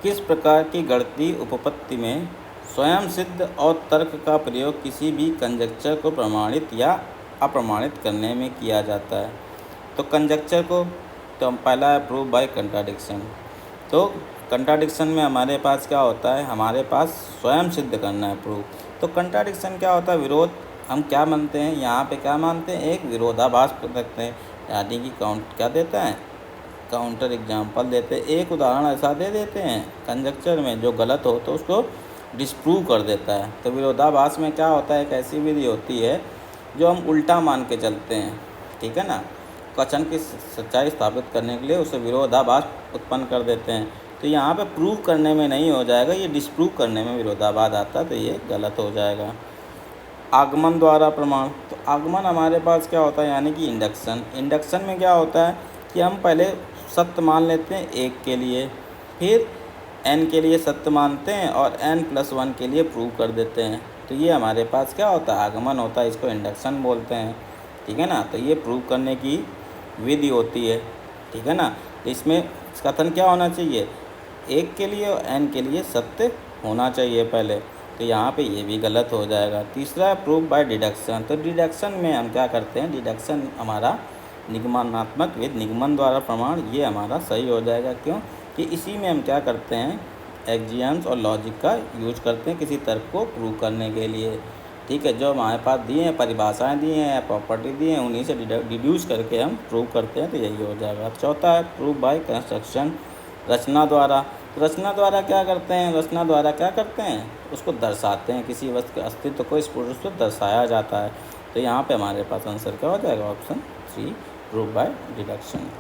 किस प्रकार की गणितीय उपपत्ति में स्वयं सिद्ध और तर्क का प्रयोग किसी भी कंजक्चर को प्रमाणित या अप्रमाणित करने में किया जाता है? तो कंजक्चर को तो हम पहला है प्रूव बाय कंट्राडिक्शन। तो कंट्राडिक्शन में हमारे पास क्या होता है, हमारे पास स्वयं सिद्ध करना है प्रूव। तो कंट्राडिक्शन क्या होता है, विरोध। हम क्या मानते हैं, यहाँ पे क्या मानते हैं, एक विरोधाभास रखते हैं, यानी कि क्या देते हैं, काउंटर एग्जाम्पल देते हैं, एक उदाहरण ऐसा दे देते हैं कंजक्चर में जो गलत हो तो उसको डिस्प्रूव कर देता है। तो विरोधाभास में क्या होता है, एक ऐसी विधि होती है जो हम उल्टा मान के चलते हैं, ठीक है ना, कथन की सच्चाई स्थापित करने के लिए उसे विरोधाभास उत्पन्न कर देते हैं। तो यहाँ पे प्रूव करने में नहीं हो जाएगा, ये डिस्प्रूव करने में विरोधाभास आता है, तो ये गलत हो जाएगा। आगमन द्वारा प्रमाण। तो आगमन हमारे पास क्या होता है, यानी कि इंडक्शन। इंडक्शन में क्या होता है कि हम पहले सत्य मान लेते हैं एक के लिए, फिर n के लिए सत्य मानते हैं और n+1 के लिए प्रूव कर देते हैं। तो ये हमारे पास क्या होता है, आगमन होता है, इसको इंडक्शन बोलते हैं, ठीक है ना। तो ये प्रूव करने की विधि होती है, ठीक है ना। तो इसमें कथन क्या होना चाहिए, एक के लिए और n के लिए सत्य होना चाहिए पहले। तो यहाँ पे ये भी गलत हो जाएगा। तीसरा है प्रूव बाय डिडक्शन। तो डिडक्शन में हम क्या करते हैं, डिडक्शन हमारा निगमनात्मक विधि, निगमन द्वारा प्रमाण, ये हमारा सही हो जाएगा। क्यों कि इसी में हम क्या करते हैं, एक्जियम्स और लॉजिक का यूज करते हैं किसी तर्क को प्रूव करने के लिए, ठीक है। जो हमारे पास दिए हैं, परिभाषाएँ दी हैं, प्रॉपर्टी दी हैं, उन्हीं से डिड्यूस करके हम प्रूव करते हैं, तो यही हो जाएगा। चौथा है प्रूव बाय कंस्ट्रक्शन, रचना द्वारा। तो रचना द्वारा क्या करते हैं, रचना द्वारा क्या करते हैं, उसको दर्शाते हैं, किसी वस्तु के अस्तित्व को इस रूप से दर्शाया जाता है। तो यहाँ पे हमारे पास आंसर क्या हो जाएगा, ऑप्शन 3 प्रूव बाय डिडक्शन।